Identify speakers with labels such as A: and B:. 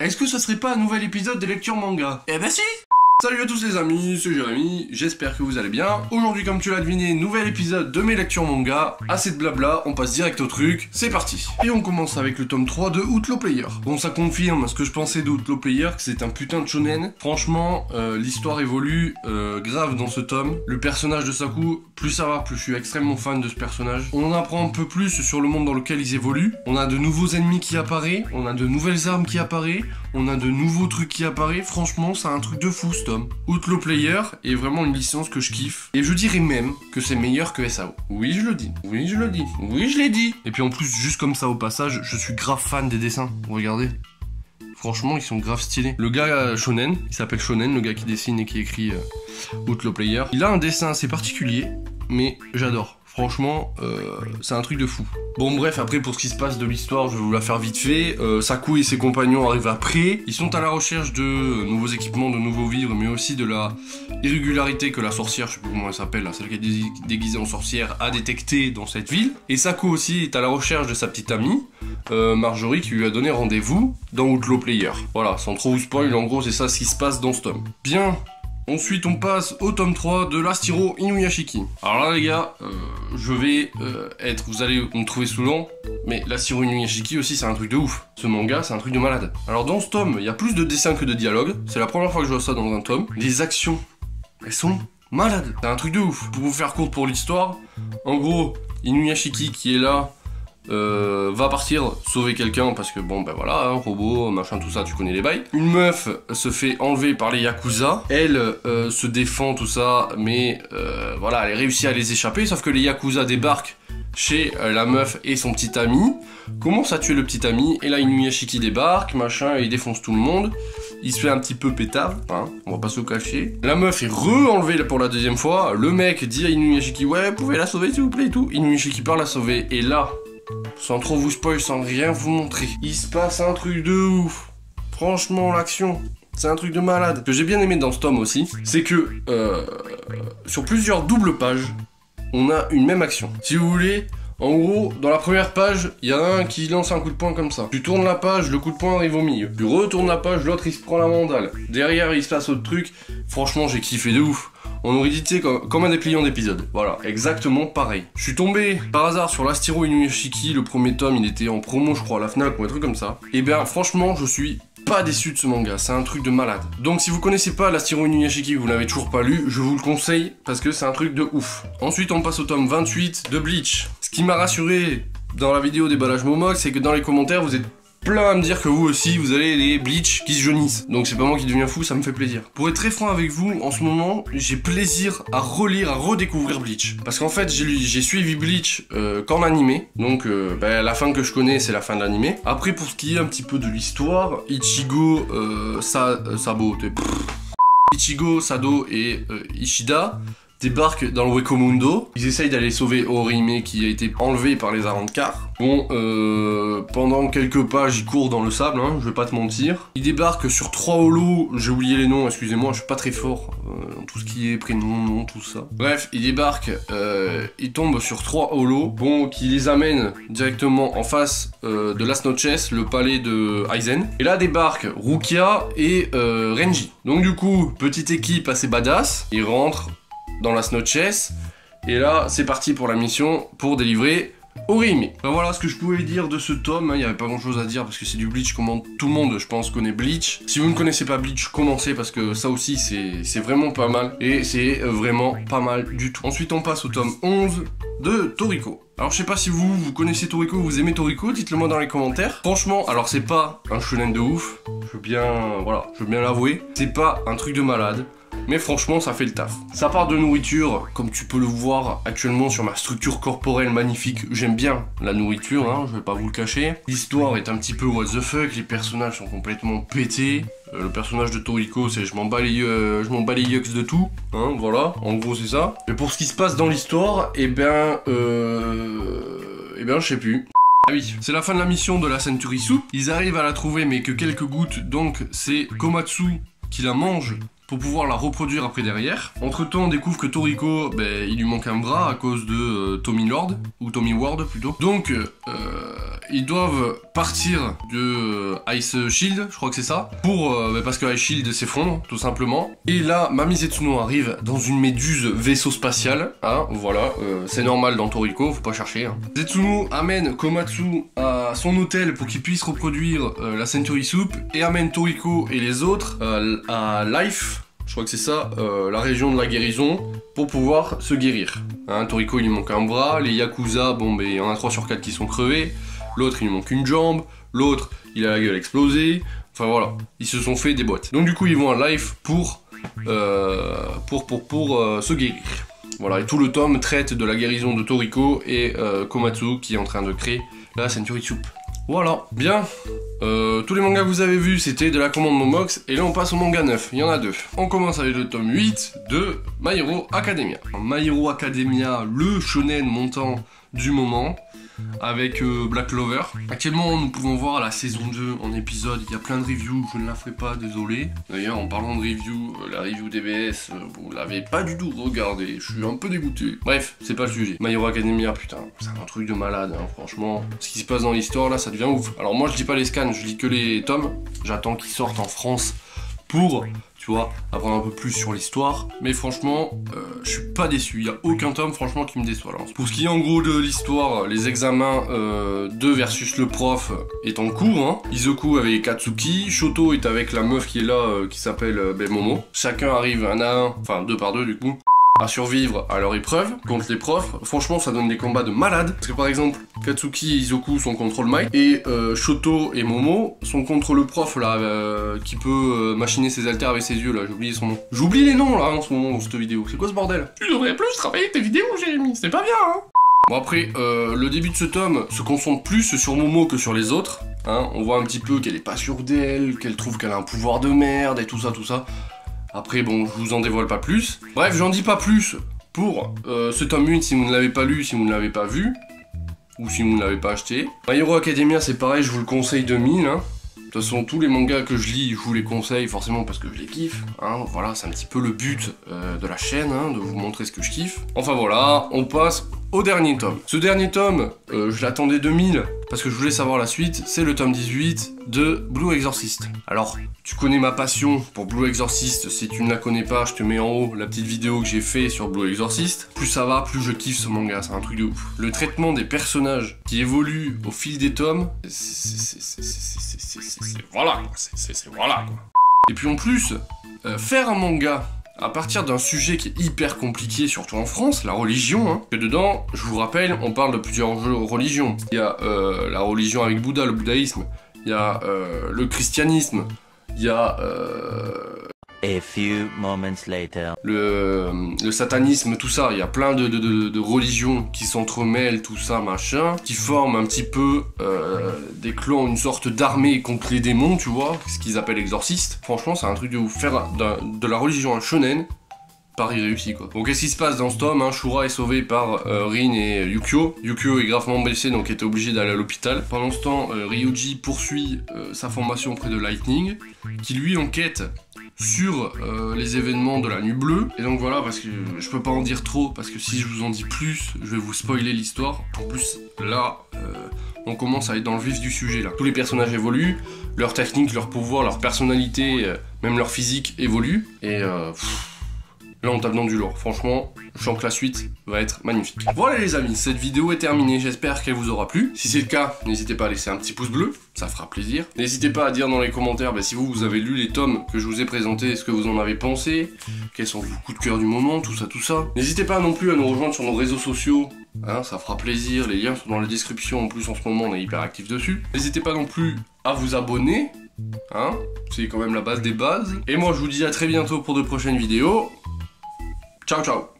A: Est-ce que ça serait pas un nouvel épisode des lectures manga? Eh ben si! Salut à tous les amis, c'est Jérémy, j'espère que vous allez bien. Aujourd'hui, comme tu l'as deviné, nouvel épisode de mes lectures manga. Assez de blabla, on passe direct au truc, c'est parti. Et on commence avec le tome 3 de Outlaw Player. Bon, ça confirme ce que je pensais de Outlaw Player, que c'est un putain de shonen. Franchement, l'histoire évolue grave dans ce tome. Le personnage de Saku, plus ça va, plus je suis extrêmement fan de ce personnage. On en apprend un peu plus sur le monde dans lequel ils évoluent. On a de nouveaux ennemis qui apparaissent, on a de nouvelles armes qui apparaissent, on a de nouveaux trucs qui apparaissent. Franchement, c'est un truc de fou ce tome. Outlaw Player est vraiment une licence que je kiffe. Et je dirais même que c'est meilleur que SAO. Oui, je le dis. Oui, je le dis. Oui, je l'ai dit. Et puis en plus, juste comme ça au passage, je suis grave fan des dessins. Regardez. Franchement, ils sont grave stylés. Le gars Shonen, il s'appelle Shonen, le gars qui dessine et qui écrit Outlaw Player. Il a un dessin assez particulier, mais j'adore. Franchement, c'est un truc de fou. Bon bref, après pour ce qui se passe de l'histoire, je vais vous la faire vite fait. Saku et ses compagnons arrivent après. Ils sont à la recherche de nouveaux équipements, de nouveaux vivres, mais aussi de la irrégularité que la sorcière, je sais pas comment elle s'appelle, celle qui est déguisée en sorcière, a détecté dans cette ville. Et Saku aussi est à la recherche de sa petite amie, Marjorie, qui lui a donné rendez-vous dans Outlaw Player. Voilà, sans trop vous spoil, en gros c'est ça ce qui se passe dans ce tome. Bien. Ensuite, on passe au tome 3 de Last Hero Inuyashiki. Alors là, les gars, je vais vous allez me trouver saoulant, mais Last Hero Inuyashiki aussi, c'est un truc de ouf. Ce manga, c'est un truc de malade. Alors dans ce tome, il y a plus de dessins que de dialogues. C'est la première fois que je vois ça dans un tome. Les actions, elles sont malades. C'est un truc de ouf. Pour vous faire court pour l'histoire, en gros, Inuyashiki qui est là, va partir sauver quelqu'un parce que bon ben voilà, hein, robot, machin, tout ça, tu connais les bails. Une meuf se fait enlever par les Yakuza, elle se défend tout ça, mais voilà, elle réussit à les échapper, sauf que les Yakuza débarquent chez la meuf et son petit ami, commence à tuer le petit ami, et là Inuyashiki débarque, machin, et il défonce tout le monde. Il se fait un petit peu pétard, hein, on va pas se le cacher. La meuf est re-enlevée pour la deuxième fois, le mec dit à Inuyashiki, ouais, vous pouvez la sauver s'il vous plaît et tout. Inuyashiki part la sauver, et là, sans trop vous spoil, sans rien vous montrer, il se passe un truc de ouf. Franchement, l'action, c'est un truc de malade. Ce que j'ai bien aimé dans ce tome aussi, c'est que sur plusieurs doubles pages, on a une même action. Si vous voulez, en gros, dans la première page, il y en a un qui lance un coup de poing comme ça. Tu tournes la page, le coup de poing arrive au milieu. Tu retournes la page, l'autre il se prend la mandale. Derrière, il se passe autre truc. Franchement, j'ai kiffé de ouf. On aurait dit, tu sais, comme un dépliant d'épisode. Voilà, exactement pareil. Je suis tombé par hasard sur Last Hero Inuyashiki, le premier tome, il était en promo, je crois, à la Fnac ou un truc comme ça. Et bien, franchement, je suis pas déçu de ce manga, c'est un truc de malade. Donc si vous connaissez pas Last Hero Inuyashiki, que vous l'avez toujours pas lu, je vous le conseille parce que c'est un truc de ouf. Ensuite, on passe au tome 28 de Bleach. Ce qui m'a rassuré dans la vidéo déballage Momox, c'est que dans les commentaires, vous êtes plein à me dire que vous aussi, vous avez les Bleach qui se jaunissent. Donc c'est pas moi qui deviens fou, ça me fait plaisir. Pour être très franc avec vous, en ce moment, j'ai plaisir à relire, à redécouvrir Bleach. Parce qu'en fait, j'ai suivi Bleach qu'en animé. Donc la fin que je connais, c'est la fin de l'animé. Après, pour ce qui est un petit peu de l'histoire, Ichigo, Ichigo, Sado et Ishida débarquent dans le Wekomundo. Ils essayent d'aller sauver Orihime qui a été enlevé par les Arrancar. Bon, pendant quelques pages, ils courent dans le sable, hein, je vais pas te mentir. Ils débarquent sur 3 holos, j'ai oublié les noms, excusez-moi, je suis pas très fort dans tout ce qui est prénom, nom, tout ça. Bref, ils débarquent, ils tombent sur 3 holos, bon, qui les amènent directement en face de Las Noches, le palais de Aizen. Et là débarquent Rukia et Renji. Donc du coup, petite équipe assez badass, ils rentrent dans Las Noches, et là c'est parti pour la mission pour délivrer Orihime. Ben voilà ce que je pouvais dire de ce tome, hein. Il n'y avait pas grand chose à dire parce que c'est du Bleach, comment tout le monde je pense connaît Bleach. Si vous ne connaissez pas Bleach, commencez parce que ça aussi c'est vraiment pas mal, et c'est vraiment pas mal du tout. Ensuite on passe au tome 11 de Toriko. Alors je sais pas si vous connaissez Toriko, vous aimez Toriko, dites-le moi dans les commentaires. Franchement, alors c'est pas un shonen de ouf, je veux bien l'avouer, c'est pas un truc de malade. Mais franchement, ça fait le taf. Ça part de nourriture, comme tu peux le voir actuellement sur ma structure corporelle magnifique. J'aime bien la nourriture, hein, je vais pas vous le cacher. L'histoire est un petit peu what the fuck, les personnages sont complètement pétés. Le personnage de Toriko, c'est je m'en bats les yucks de tout, hein, voilà, en gros c'est ça. Mais pour ce qui se passe dans l'histoire, je sais plus. Ah oui, c'est la fin de la mission de la Century Soup. Ils arrivent à la trouver mais que quelques gouttes, donc c'est Komatsu qui la mange pour pouvoir la reproduire après derrière. Entre temps on découvre que Toriko, il lui manque un bras à cause de Tommy Lord, ou Tommy Ward plutôt. Donc ils doivent partir de Ice Shield, je crois que c'est ça, pour parce que Ice Shield s'effondre tout simplement. Et là Mami Zetsuno arrive dans une méduse vaisseau spatial, hein, voilà, c'est normal dans Toriko, faut pas chercher. Hein. Zetsuno amène Komatsu à son hôtel pour qu'il puisse reproduire la Century Soup et amène Toriko et les autres à Life, je crois que c'est ça, la région de la guérison, pour pouvoir se guérir. Hein, Toriko il lui manque un bras, les Yakuza, il y en a 3 sur 4 qui sont crevés, l'autre il lui manque une jambe, l'autre il a la gueule explosée, enfin voilà, ils se sont fait des boîtes. Donc du coup ils vont à Life pour se guérir. Voilà, et tout le tome traite de la guérison de Toriko et Komatsu qui est en train de créer la Century Soup. Voilà, bien. Tous les mangas que vous avez vus, c'était de la commande Momox, et là on passe au manga 9, il y en a 2. On commence avec le tome 8 de My Hero Academia. My Hero Academia, le shonen montant du moment, avec Black Clover. Actuellement, nous pouvons voir la saison 2 en épisode, il y a plein de reviews, je ne la ferai pas, désolé. D'ailleurs, en parlant de review, la review DBS, vous l'avez pas du tout regardé, je suis un peu dégoûté. Bref, c'est pas le sujet. My Hero Academia, putain, c'est un truc de malade, hein, franchement. Ce qui se passe dans l'histoire, là, ça devient ouf. Alors moi, je lis pas les scans, je lis que les tomes. J'attends qu'ils sortent en France pour, tu vois, apprendre un peu plus sur l'histoire. Mais franchement, je suis pas déçu. Il y a aucun tome, franchement, qui me déçoit. Alors, pour ce qui est en gros de l'histoire, les examens 2 versus le prof est en cours. Hein. Izoku avec Katsuki, Shoto est avec la meuf qui est là, qui s'appelle Momo. Chacun arrive un à un, enfin 2 par 2 du coup, à survivre à leur épreuve contre les profs. Franchement, ça donne des combats de malade. Parce que par exemple, Katsuki et Izoku sont contre le Might, et Shoto et Momo sont contre le prof là, qui peut machiner ses haltères avec ses yeux là, j'ai oublié son nom. J'oublie les noms là en ce moment dans cette vidéo, c'est quoi ce bordel? Tu devrais plus travailler tes vidéos, Jérémy, c'est pas bien hein. Bon après, le début de ce tome se concentre plus sur Momo que sur les autres. Hein. On voit un petit peu qu'elle est pas sûre d'elle, qu'elle trouve qu'elle a un pouvoir de merde et tout ça, tout ça. Après bon, je vous en dévoile pas plus. Bref, j'en dis pas plus pour ce tome 8 si vous ne l'avez pas lu, si vous ne l'avez pas vu, ou si vous ne l'avez pas acheté. My Hero Academia c'est pareil, je vous le conseille de 1000. Hein. De toute façon, tous les mangas que je lis, je vous les conseille forcément parce que je les kiffe. Hein. Voilà, c'est un petit peu le but de la chaîne, hein, de vous montrer ce que je kiffe. Enfin voilà, on passe au dernier tome. Ce dernier tome, je l'attendais de 1000 parce que je voulais savoir la suite. C'est le tome 18 de Blue Exorcist. Alors, tu connais ma passion pour Blue Exorcist. Si tu ne la connais pas, je te mets en haut la petite vidéo que j'ai fait sur Blue Exorcist. Plus ça va, plus je kiffe ce manga. C'est un truc de ouf. Le traitement des personnages qui évoluent au fil des tomes, voilà, c'est voilà quoi. Et puis en plus, faire un manga à partir d'un sujet qui est hyper compliqué, surtout en France, la religion, hein, que dedans, je vous rappelle, on parle de plusieurs religions. Il y a la religion avec Bouddha, le bouddhaïsme, il y a le christianisme, il y a
B: A few moments later.
A: Le satanisme, tout ça, il y a plein de religions qui s'entremêlent, tout ça, machin, qui forment un petit peu des clans, une sorte d'armée contre les démons, tu vois, ce qu'ils appellent exorcistes. Franchement, c'est un truc de ouf. Faire de la religion un shonen, pari réussi, quoi. Donc, qu'est-ce qui se passe dans ce tome, hein? Shura est sauvé par Rin et Yukio. Yukio est gravement blessé, donc était obligé d'aller à l'hôpital. Pendant ce temps, Ryuji poursuit sa formation auprès de Lightning, qui lui enquête sur les événements de la Nuit Bleue. Et donc voilà, parce que je peux pas en dire trop, parce que si je vous en dis plus, je vais vous spoiler l'histoire. En plus, là, on commence à être dans le vif du sujet, là. Tous les personnages évoluent, leur technique, leur pouvoir, leur personnalité, même leur physique évolue. Et là, on tape dans du lourd. Franchement, je sens que la suite va être magnifique. Voilà les amis, cette vidéo est terminée. J'espère qu'elle vous aura plu. Si c'est le cas, n'hésitez pas à laisser un petit pouce bleu. Ça fera plaisir. N'hésitez pas à dire dans les commentaires si vous avez lu les tomes que je vous ai présentés, ce que vous en avez pensé, quels sont vos coups de cœur du moment, tout ça, tout ça. N'hésitez pas non plus à nous rejoindre sur nos réseaux sociaux. Hein, ça fera plaisir. Les liens sont dans la description. En plus, en ce moment, on est hyper actifs dessus. N'hésitez pas non plus à vous abonner. Hein, c'est quand même la base des bases. Et moi, je vous dis à très bientôt pour de prochaines vidéos. Ciao, ciao.